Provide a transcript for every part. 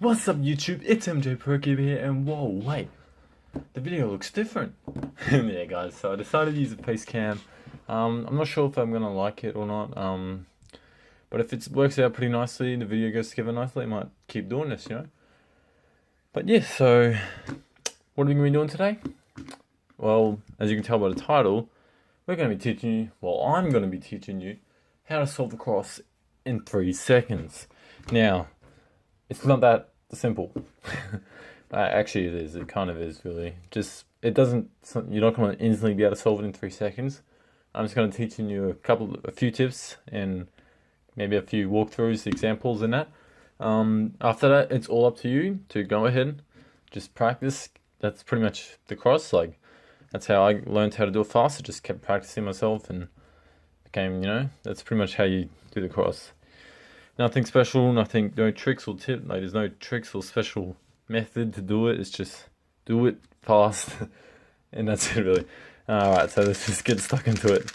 What's up YouTube, it's MJ Perky here, and whoa, wait, the video looks different. Yeah guys, so I decided to use a face cam. I'm not sure if I'm gonna like it or not, but if it works out pretty nicely, the video goes together nicely, I might keep doing this, you know. But yeah, so what are we gonna be doing today? Well, as you can tell by the title, we're gonna be teaching you, well, I'm gonna be teaching you how to solve the cross in 3 seconds. Now, it's not that simple. Actually, it is. It kind of is, really. You're not going to instantly be able to solve it in 3 seconds. I'm just going to teach you a few tips and maybe a few walkthroughs, examples, and that. After that, it's all up to you to go ahead, just practice. That's pretty much the cross. Like, that's how I learned how to do it fast. I just kept practicing myself and became, that's pretty much how you do the cross. Nothing special, no tricks or tip, like there's no tricks or special method to do it, it's just do it fast, and that's it really. Alright, so let's just get stuck into it.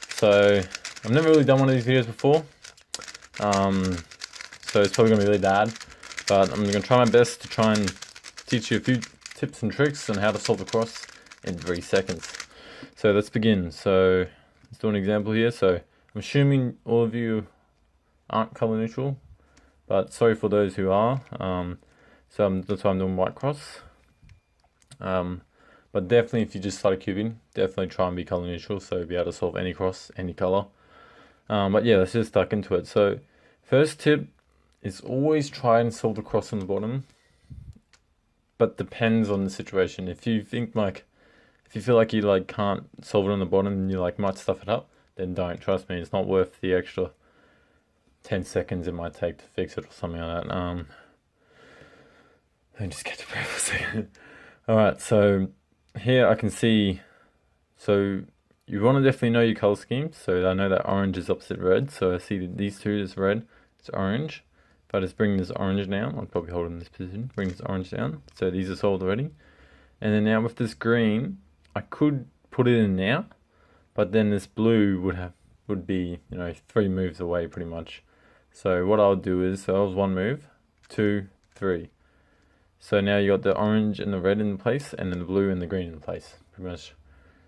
So, I've never really done one of these videos before, so it's probably going to be really bad, but I'm going to try my best to try and teach you a few tips and tricks on how to solve the cross in 3 seconds. So let's begin. So, let's do an example here. So, I'm assuming all of you aren't color neutral, but sorry for those who are. That's why I'm doing white cross. But definitely, if you just started cubing, definitely try and be color neutral, so be able to solve any cross, any color. But yeah, let's just stuck into it. So first tip is always try and solve the cross on the bottom, but depends on the situation. If you feel like you can't solve it on the bottom and you might stuff it up, then don't. Trust me, it's not worth the extra 10 seconds it might take to fix it or something like that. Let me just catch a breath for a second. Alright, so here I can see, so you want to definitely know your color schemes. So I know that orange is opposite red, so I see that these two is red, it's orange. If I just bring this orange down, I'll probably hold it in this position, bring this orange down, so these are solved already. And then now with this green, I could put it in now, but then this blue would be 3 moves away pretty much. So what I'll do is, so that was 1 move, 2, 3. So now you got the orange and the red in place, and then the blue and the green in place, pretty much.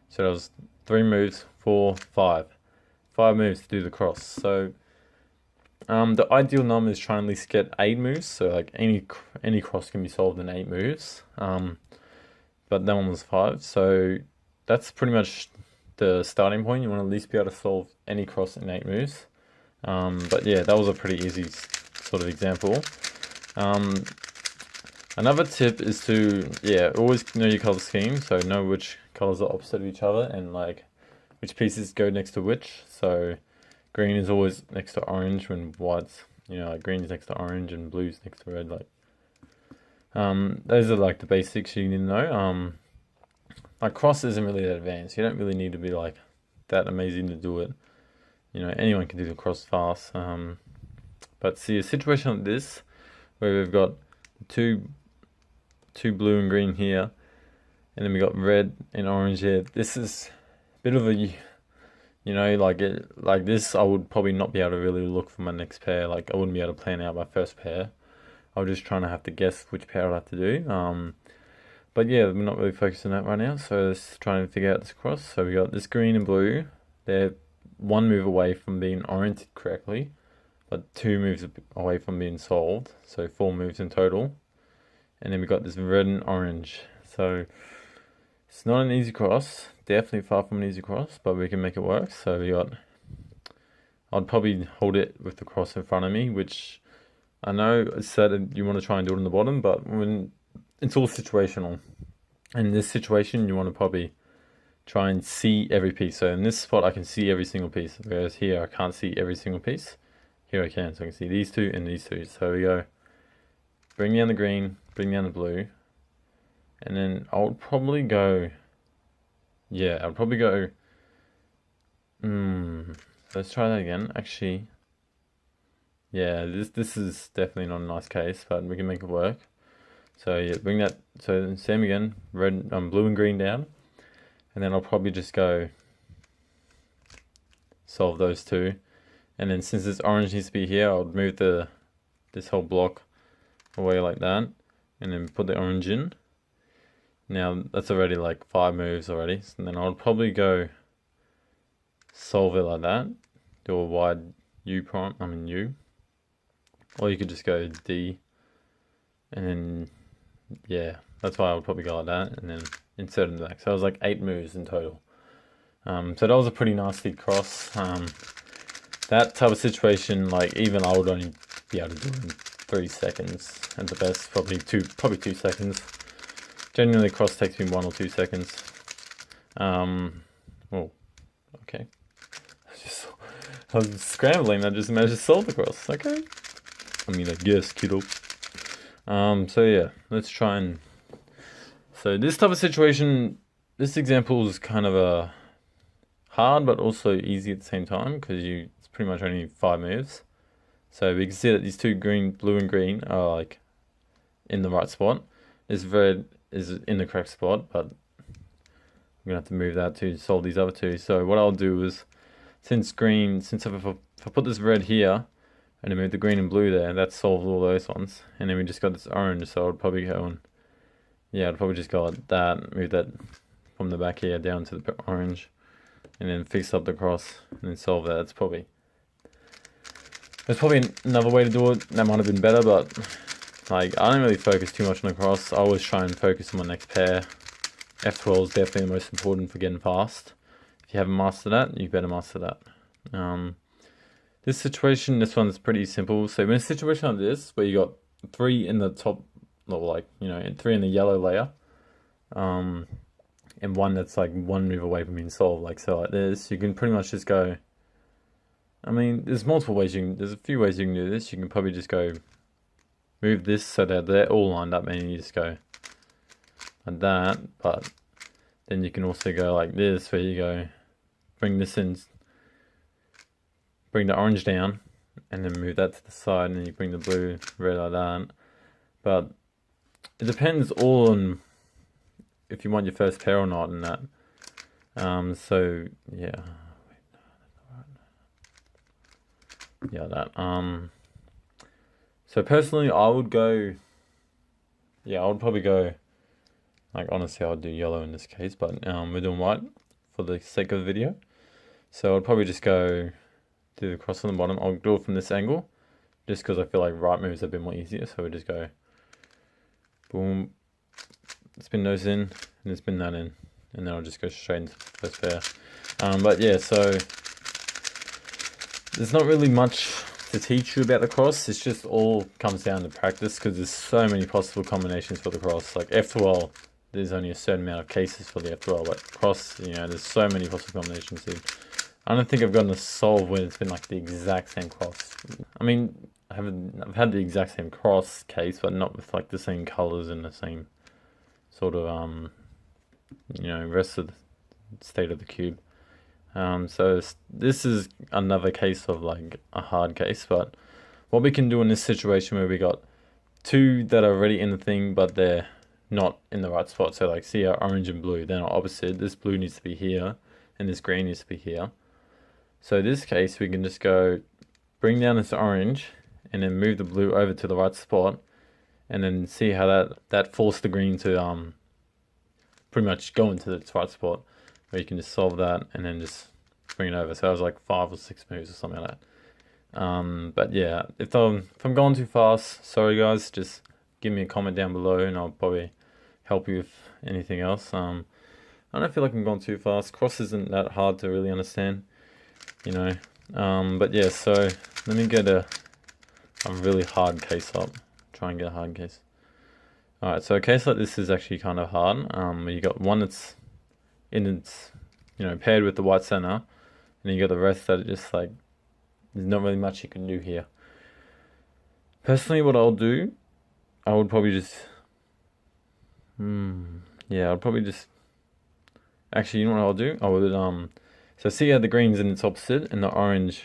So that was 3 moves, 4, 5. 5 moves to do the cross. So the ideal number is trying to at least get 8 moves. So any cross can be solved in 8 moves. But that one was 5. So that's pretty much the starting point. You want to at least be able to solve any cross in 8 moves. But yeah, that was a pretty easy sort of example. Another tip is to, always know your color scheme, so know which colors are opposite of each other and which pieces go next to which. So green is always next to orange when white's, green is next to orange and blue's next to red. Those are the basics you need to know. Cross isn't really that advanced. You don't really need to be that amazing to do it. Anyone can do the cross fast. But see, a situation like this, where we've got two blue and green here, and then we got red and orange here. This is a bit of a, like this, I would probably not be able to really look for my next pair. I wouldn't be able to plan out my first pair. I was just trying to have to guess which pair I'd have to do. But yeah, we're not really focused on that right now. So let's try and figure out this cross. So we got this green and blue. They're 1 move away from being oriented correctly, but 2 moves away from being solved, so 4 moves in total. And then we got this red and orange. So it's not an easy cross, definitely far from an easy cross, but we can make it work. So I'd probably hold it with the cross in front of me, which I know it said you want to try and do it on the bottom, but when it's all situational. In this situation, you want to probably try and see every piece. So in this spot, I can see every single piece, whereas here I can't see every single piece. Here I can, so I can see these two and these two. So we go, bring down the green, bring down the blue, and then I would probably go, let's try that again. Actually, yeah, this is definitely not a nice case, but we can make it work. So yeah, bring that, so same again, blue and green down. And then I'll probably just go solve those two. And then since this orange needs to be here, I'll move this whole block away like that, and then put the orange in. Now that's already like 5 moves already, so then I'll probably go solve it like that, do a wide U, or you could just go D, and then yeah, that's why I would probably go like that, and then insert in the back. So it was like 8 moves in total. So that was a pretty nasty cross. That type of situation, like even I would only be able to do it in 3 seconds at the best, probably 2 seconds. Genuinely, cross takes me 1 or 2 seconds. Oh, okay. I was scrambling. I just managed to solve the cross. Okay. I mean, I guess, kiddo. So yeah, let's try and. So this type of situation, this example is kind of a hard, but also easy at the same time because it's pretty much only 5 moves. So we can see that these two blue and green, are like in the right spot. This red is in the correct spot, but I'm gonna have to move that to solve these other two. So what I'll do is, since if I put this red here and then move the green and blue there, that solves all those ones. And then we just got this orange, so I'd probably go on. Yeah, I'd probably just go like that, move that from the back here down to the orange, and then fix up the cross and then solve that. There's probably another way to do it that might have been better, but like I don't really focus too much on the cross. I always try and focus on my next pair. F12 is definitely the most important for getting fast. If you haven't mastered that, you better master that. This situation, this one's pretty simple. So in a situation like this, where you got 3 in the top, or like, and 3 in the yellow layer, and 1 that's like 1 move away from being solved, like so, like this, you can pretty much just go. I mean, there's multiple ways there's a few ways you can do this. You can probably just go move this so that they're all lined up, and you just go like that. But then you can also go like this, where you go bring this in, bring the orange down, and then move that to the side, and then you bring the blue, red like that. But it depends all on if you want your first pair or not, and that. So yeah. Yeah, that. So personally, I would go. Yeah, I would probably go. Like honestly, I would do yellow in this case, but we're doing white for the sake of the video. So I'd probably just go do the cross on the bottom. I'll do it from this angle, just because I feel like right moves are a bit more easier. So we just go. Boom. Spin those in, and then spin that in, and then I'll just go straight into the first pair. But yeah, so. There's not really much to teach you about the cross. It's just all comes down to practice, because there's so many possible combinations for the cross. Like F12, there's only a certain amount of cases for the F12, but cross, there's so many possible combinations. Dude. I don't think I've gotten a solve when it's been like the exact same cross. I mean, I've had the exact same cross case, but not with like the same colors and the same sort of rest of the state of the cube. So this is another case of like a hard case, but what we can do in this situation where we got 2 that are already in the thing, but they're not in the right spot. So like, see our orange and blue, they're not opposite. This blue needs to be here, and this green needs to be here. So in this case, we can just go bring down this orange, and then move the blue over to the right spot, and then see how that forced the green to pretty much go into the right spot. Where you can just solve that and then just bring it over. So that was like 5 or 6 moves or something like that. But yeah, if I'm going too fast, sorry guys, just give me a comment down below and I'll probably help you with anything else. I don't feel like I'm going too fast. Cross isn't that hard to really understand, But yeah, so let me get a really hard case up. Try and get a hard case. Alright, so a case like this is actually kind of hard. You got one that's it's paired with the white center, and then you got the rest that are just like, there's not really much you can do here. Personally, what I'll do, I would probably just I'll probably just actually, you know what I'll do, I would so see how the green's in its opposite and the orange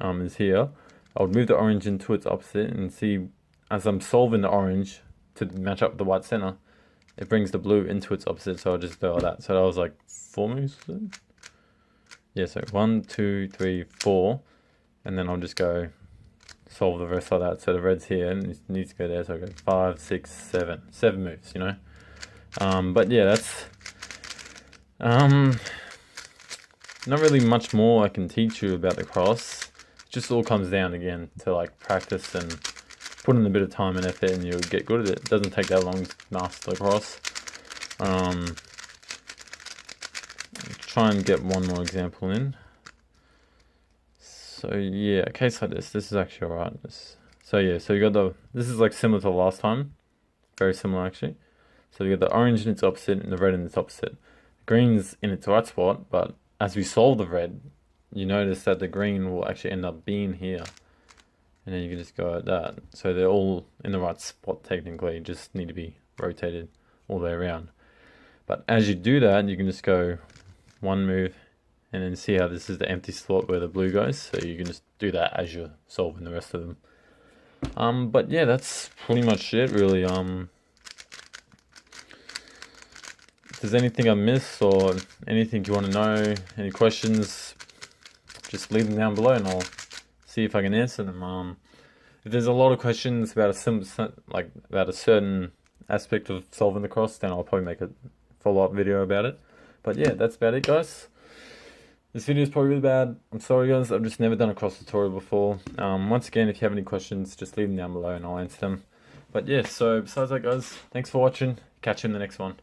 is here. I would move the orange into its opposite and see, as I'm solving the orange to match up with the white center, it brings the blue into its opposite, so I'll just do all that. So that was like 4 moves. Yeah, so 1, 2, 3, 4, and then I'll just go solve the rest like that. So the red's here and it needs to go there. So I go 5, 6, 7. 7 moves, you know. But yeah, that's not really much more I can teach you about the cross. It just all comes down again to like practice and put in a bit of time and effort, and you'll get good at it. It doesn't take that long to master the cross. Try and get one more example in. So yeah, a case like this is actually alright. So yeah, so you got this is like similar to the last time. Very similar actually. So you got the orange in its opposite and the red in its opposite. Green's in its right spot, but as we solve the red, you notice that the green will actually end up being here. And then you can just go at that. So they're all in the right spot technically, just need to be rotated all the way around. But as you do that, you can just go one move and then see how this is the empty slot where the blue goes. So you can just do that as you're solving the rest of them. But yeah, that's pretty much it really. If there's anything I missed or anything you want to know, any questions, just leave them down below and I'll see if I can answer them. If there's a lot of questions about a certain aspect of solving the cross, then I'll probably make a follow-up video about it. But yeah, that's about it, guys. This video is probably really bad. I'm sorry, guys. I've just never done a cross tutorial before. Once again, if you have any questions, just leave them down below and I'll answer them. But yeah, so besides that, guys, thanks for watching. Catch you in the next one.